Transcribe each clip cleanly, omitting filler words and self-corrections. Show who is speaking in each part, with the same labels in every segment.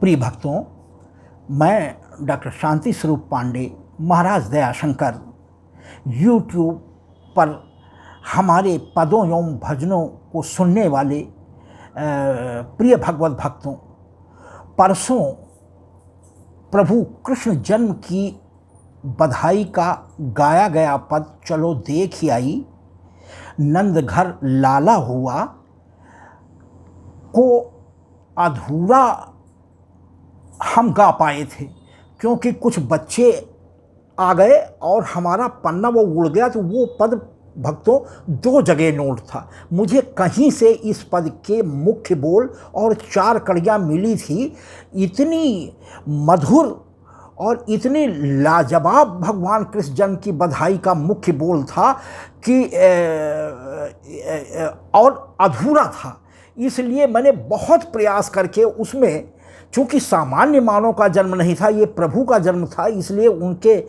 Speaker 1: प्रिय भक्तों, मैं डॉक्टर शांति स्वरूप पांडे, महाराज दयाशंकर, यूट्यूब पर हमारे पदों एवं भजनों को सुनने वाले प्रिय भगवत भक्तों, परसों प्रभु कृष्ण जन्म की बधाई का गाया गया पद चलो देख ही आई, नंद घर लाला हुआ को अधूरा हम गा पाए थे, क्योंकि कुछ बच्चे आ गए और हमारा पन्ना वो उड़ गया। तो वो पद भक्तों दो जगह नोट था। मुझे कहीं से इस पद के मुख्य बोल और चार कड़ियाँ मिली थी। इतनी मधुर और इतनी लाजवाब भगवान कृष्ण जन्म की बधाई का मुख्य बोल था कि और अधूरा था। इसलिए मैंने बहुत प्रयास करके उसमें, चूँकि सामान्य मानव का जन्म नहीं था, ये प्रभु का जन्म था, इसलिए उनके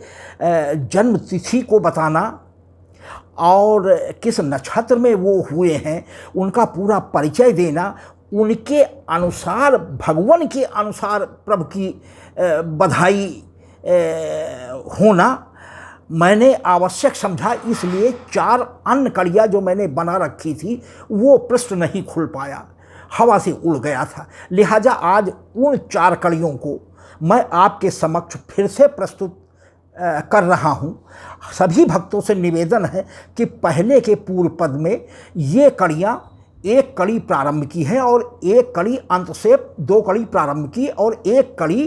Speaker 1: जन्म तिथि को बताना और किस नक्षत्र में वो हुए हैं उनका पूरा परिचय देना, उनके अनुसार, भगवान के अनुसार प्रभु की बधाई होना मैंने आवश्यक समझा। इसलिए चार अन्य कड़ियाँ जो मैंने बना रखी थी वो पृष्ठ नहीं खुल पाया, हवा से उड़ गया था। लिहाजा आज उन चार कड़ियों को मैं आपके समक्ष फिर से प्रस्तुत कर रहा हूँ। सभी भक्तों से निवेदन है कि पहले के पूर्व पद में ये कड़ियाँ, एक कड़ी प्रारंभ की है और एक कड़ी अंत से, दो कड़ी प्रारंभ की और एक कड़ी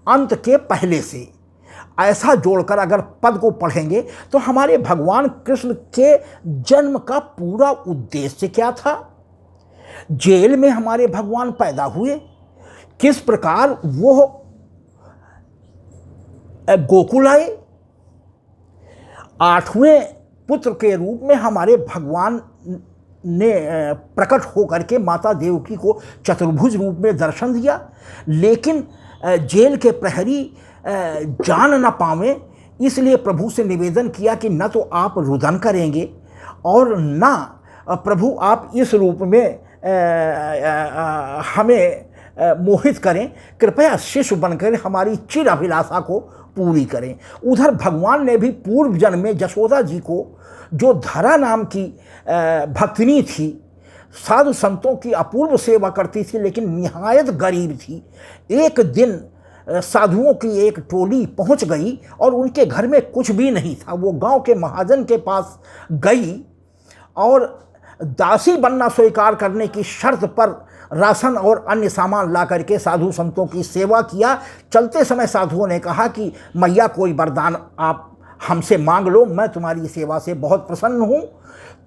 Speaker 1: अंत के पहले से, ऐसा जोड़कर अगर पद को पढ़ेंगे तो हमारे भगवान कृष्ण के जन्म का पूरा उद्देश्य क्या था, जेल में हमारे भगवान पैदा हुए, किस प्रकार वो गोकुल आए, आठवें पुत्र के रूप में हमारे भगवान ने प्रकट होकर के माता देवकी को चतुर्भुज रूप में दर्शन दिया, लेकिन जेल के प्रहरी जान न पावे, इसलिए प्रभु से निवेदन किया कि न तो आप रुदन करेंगे और न प्रभु आप इस रूप में हमें मोहित करें, कृपया शिशु बनकर हमारी चिर अभिलाषा को पूरी करें। उधर भगवान ने भी पूर्व जन्म में यशोदा जी को, जो धरा नाम की भक्तिनी थी, साधु संतों की अपूर्व सेवा करती थी लेकिन निहायत गरीब थी, एक दिन साधुओं की एक टोली पहुंच गई और उनके घर में कुछ भी नहीं था। वो गांव के महाजन के पास गई और दासी बनना स्वीकार करने की शर्त पर राशन और अन्य सामान ला करके साधु संतों की सेवा किया। चलते समय साधुओं ने कहा कि मैया कोई वरदान आप हमसे मांग लो, मैं तुम्हारी सेवा से बहुत प्रसन्न हूँ।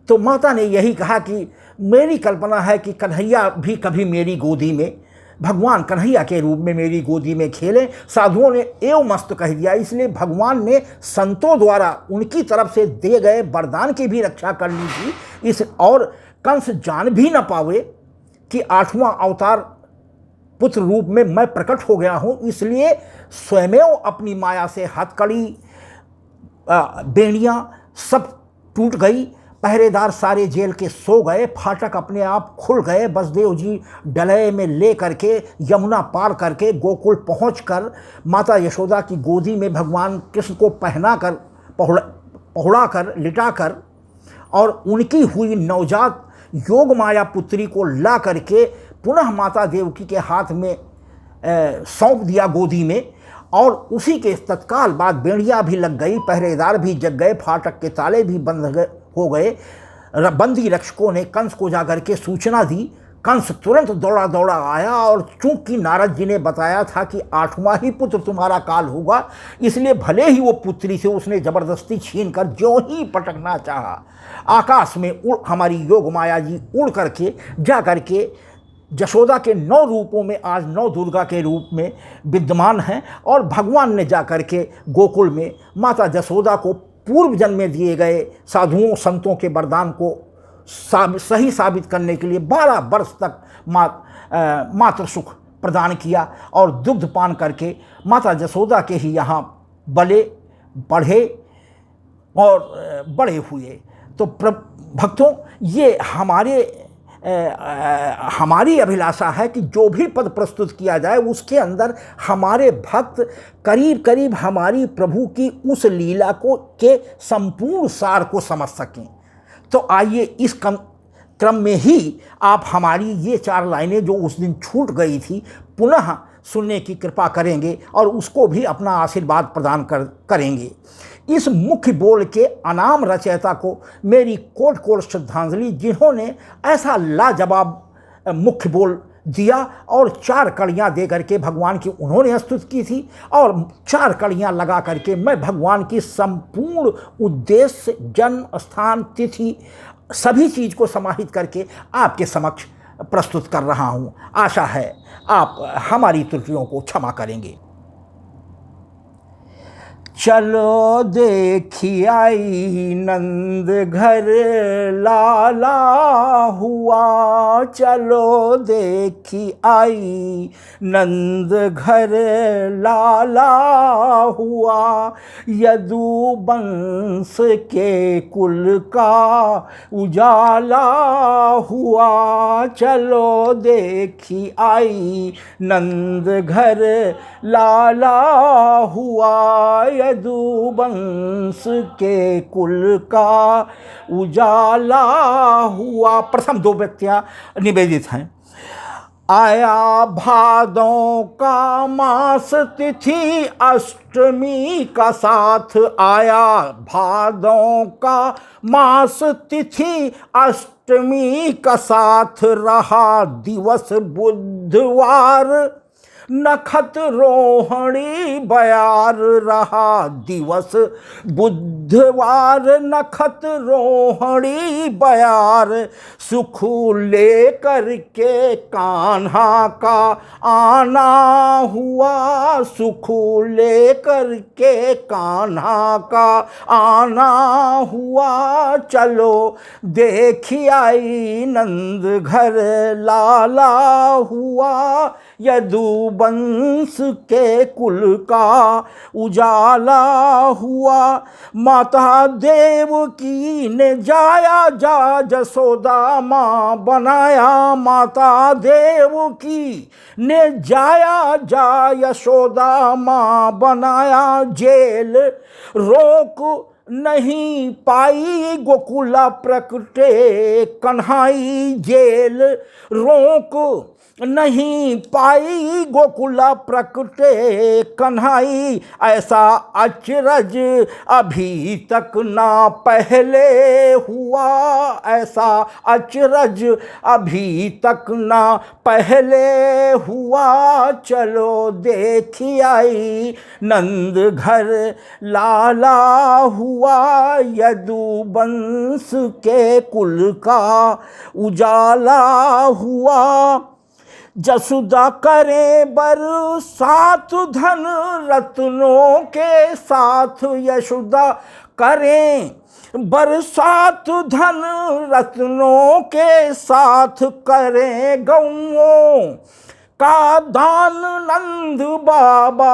Speaker 1: तो माता ने यही कहा कि मेरी कल्पना है कि कन्हैया भी कभी मेरी गोदी में, भगवान कन्हैया के रूप में मेरी गोदी में खेलें। साधुओं ने एवं मस्त कह दिया। इसलिए भगवान ने संतों द्वारा उनकी तरफ से दिए गए वरदान की भी रक्षा करनी थी। इस और कंस जान भी न पावे कि आठवां अवतार पुत्र रूप में मैं प्रकट हो गया हूँ, इसलिए स्वयमेव अपनी माया से हथकड़ी, बेड़ियाँ सब टूट गई, पहरेदार सारे जेल के सो गए, फाटक अपने आप खुल गए। बसदेव जी डलय में ले करके यमुना पार करके गोकुल पहुंचकर माता यशोदा की गोदी में भगवान कृष्ण को पहना कर, पहुड़ा कर, लिटा कर और उनकी हुई नवजात योग माया पुत्री को ला करके पुनः माता देवकी के हाथ में सौंप दिया गोदी में। और उसी के तत्काल बाद बेड़ियाँ भी लग गई, पहरेदार भी जग गए, फाटक के ताले भी बंद हो गए। बंदी रक्षकों ने कंस को जाकर के सूचना दी। कंस तुरंत दौड़ा दौड़ा आया और चूंकि नारद जी ने बताया था कि आठवां ही पुत्र तुम्हारा काल होगा, इसलिए भले ही वो पुत्री से उसने जबरदस्ती छीन कर जो ही पटकना चाहा, आकाश में हमारी योग माया जी उड़ करके जा करके यशोदा के 9 रूपों में आज 9 दुर्गा के रूप में विद्यमान हैं। और भगवान ने जा करके गोकुल में माता यशोदा को पूर्व जन्म में दिए गए साधुओं संतों के वरदान को सही साबित करने के लिए 12 वर्ष तक मातृ सुख प्रदान किया और दुग्ध पान करके माता यशोदा के ही यहाँ बले बढ़े और बड़े हुए। तो भक्तों, ये हमारे हमारी अभिलाषा है कि जो भी पद प्रस्तुत किया जाए उसके अंदर हमारे भक्त करीब करीब हमारी प्रभु की उस लीला को के संपूर्ण सार को समझ सकें। तो आइए इस क्रम में ही आप हमारी ये 4 लाइनें जो उस दिन छूट गई थी पुनः सुनने की कृपा करेंगे और उसको भी अपना आशीर्वाद प्रदान करेंगे। इस मुख्य बोल के अनाम रचयिता को मेरी कोटि कोटि श्रद्धांजलि, जिन्होंने ऐसा लाजवाब मुख्य बोल दिया और 4 कड़ियाँ दे करके भगवान की उन्होंने स्तुति की थी और 4 कड़ियाँ लगा करके मैं भगवान की संपूर्ण उद्देश्य, जन्म स्थान, तिथि, सभी चीज़ को समाहित करके आपके समक्ष प्रस्तुत कर रहा हूँ। आशा है आप हमारी त्रुटियों को क्षमा करेंगे। चलो देखी आई नंद घर लाला हुआ, चलो देखी आई नंद घर लाला हुआ, यदुवंश के कुल का उजाला हुआ, चलो देखी आई नंद घर लाला हुआ, यदुवंश के कुल का उजाला हुआ। प्रथम 2 व्यक्तियां निवेदित हैं। आया भादों का मास तिथि अष्टमी का साथ, आया भादों का मास तिथि अष्टमी का साथ, रहा दिवस बुधवार नखत रोहिणी बयार, रहा दिवस बुधवार नखत रोहिणी बयार, सुख लेकर के कान्हा का आना हुआ, सुख लेकर के कान्हा का आना हुआ, चलो देखी आई नंद घर लाला हुआ, यदुवंश के कुल का उजाला हुआ, माता देवकी ने जाया जा जसोदा माँ बनाया, माता देवकी ने जाया जा यशोदा माँ बनाया, जेल रोक नहीं पाई गोकुला प्रकटे कन्हाई, जेल रोक नहीं पाई गोकुला प्रकटे कन्हाई, ऐसा अचरज अभी तक ना पहले हुआ, ऐसा अचरज अभी तक ना पहले हुआ, चलो देखी आई नंद घर लाला हुआ, यदुवंश के कुल का उजाला हुआ, जसुदा करे बरसात धन रत्नों के साथ, यशोदा करें बरसात धन रत्नों के साथ, करें गौओं का दान नंद बाबा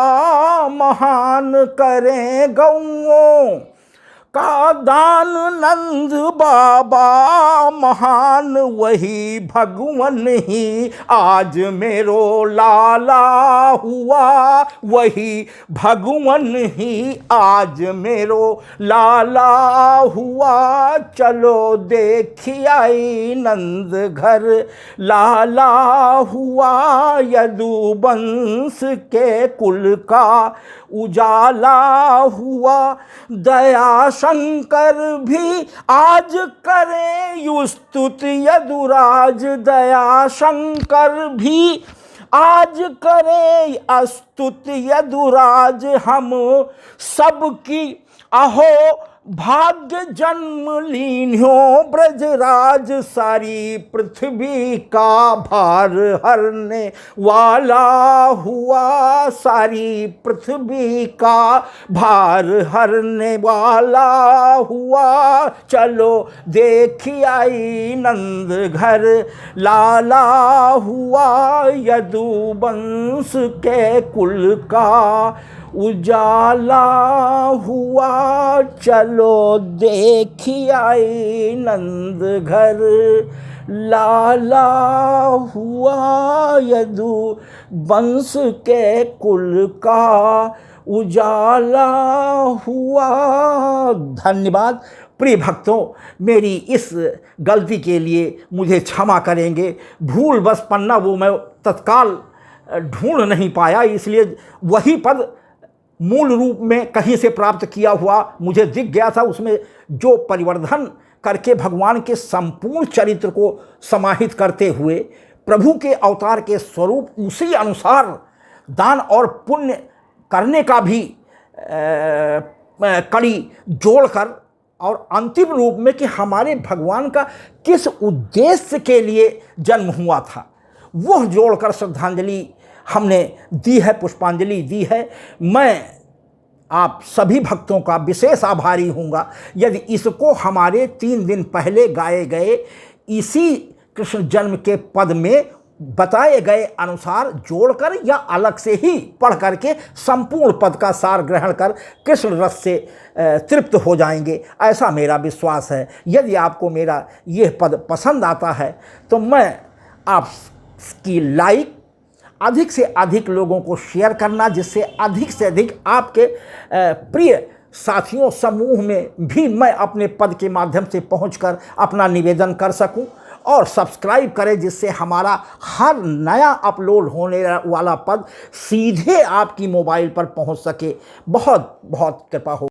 Speaker 1: महान, करें गौओं का दान नंद बाबा महान, वही भगवन ही आज मेरो लाला हुआ, वही भगवन ही आज मेरो लाला हुआ, चलो देखी आई नंद घर लाला हुआ, यदुवंश के कुल का उजाला हुआ, दया शंकर भी आज करे स्तुति यदुराज, दया शंकर भी आज करे स्तुति यदुराज, हम सबकी अहो भाग्य जन्म लीन्यों ब्रजराज, सारी पृथ्वी का भार हरने वाला हुआ, सारी पृथ्वी का भार हरने वाला हुआ, चलो देखी आई नंद घर लाला हुआ, यदुवंश के कुल का उजाला हुआ, चलो देखी आई नंद घर लाला हुआ यदु वंश के कुल का उजाला हुआ। धन्यवाद। प्रिय भक्तों, मेरी इस गलती के लिए मुझे क्षमा करेंगे। भूल बस पन्ना वो मैं तत्काल ढूंढ नहीं पाया, इसलिए वही पद मूल रूप में कहीं से प्राप्त किया हुआ मुझे दिख गया था। उसमें जो परिवर्धन करके भगवान के संपूर्ण चरित्र को समाहित करते हुए प्रभु के अवतार के स्वरूप उसी अनुसार दान और पुण्य करने का भी कड़ी जोड़कर, और अंतिम रूप में कि हमारे भगवान का किस उद्देश्य के लिए जन्म हुआ था, वह जोड़कर श्रद्धांजलि हमने दी है, पुष्पांजलि दी है। मैं आप सभी भक्तों का विशेष आभारी हूँगा यदि इसको हमारे 3 दिन पहले गाए गए इसी कृष्ण जन्म के पद में बताए गए अनुसार जोड़कर या अलग से ही पढ़ करके संपूर्ण पद का सार ग्रहण कर कृष्ण रस से तृप्त हो जाएंगे, ऐसा मेरा विश्वास है। यदि आपको मेरा यह पद पसंद आता है तो मैं आपकी लाइक, अधिक से अधिक लोगों को शेयर करना, जिससे अधिक से अधिक आपके प्रिय साथियों समूह में भी मैं अपने पद के माध्यम से पहुंचकर अपना निवेदन कर सकूं, और सब्सक्राइब करें जिससे हमारा हर नया अपलोड होने वाला पद सीधे आपकी मोबाइल पर पहुंच सके। बहुत बहुत कृपा हो।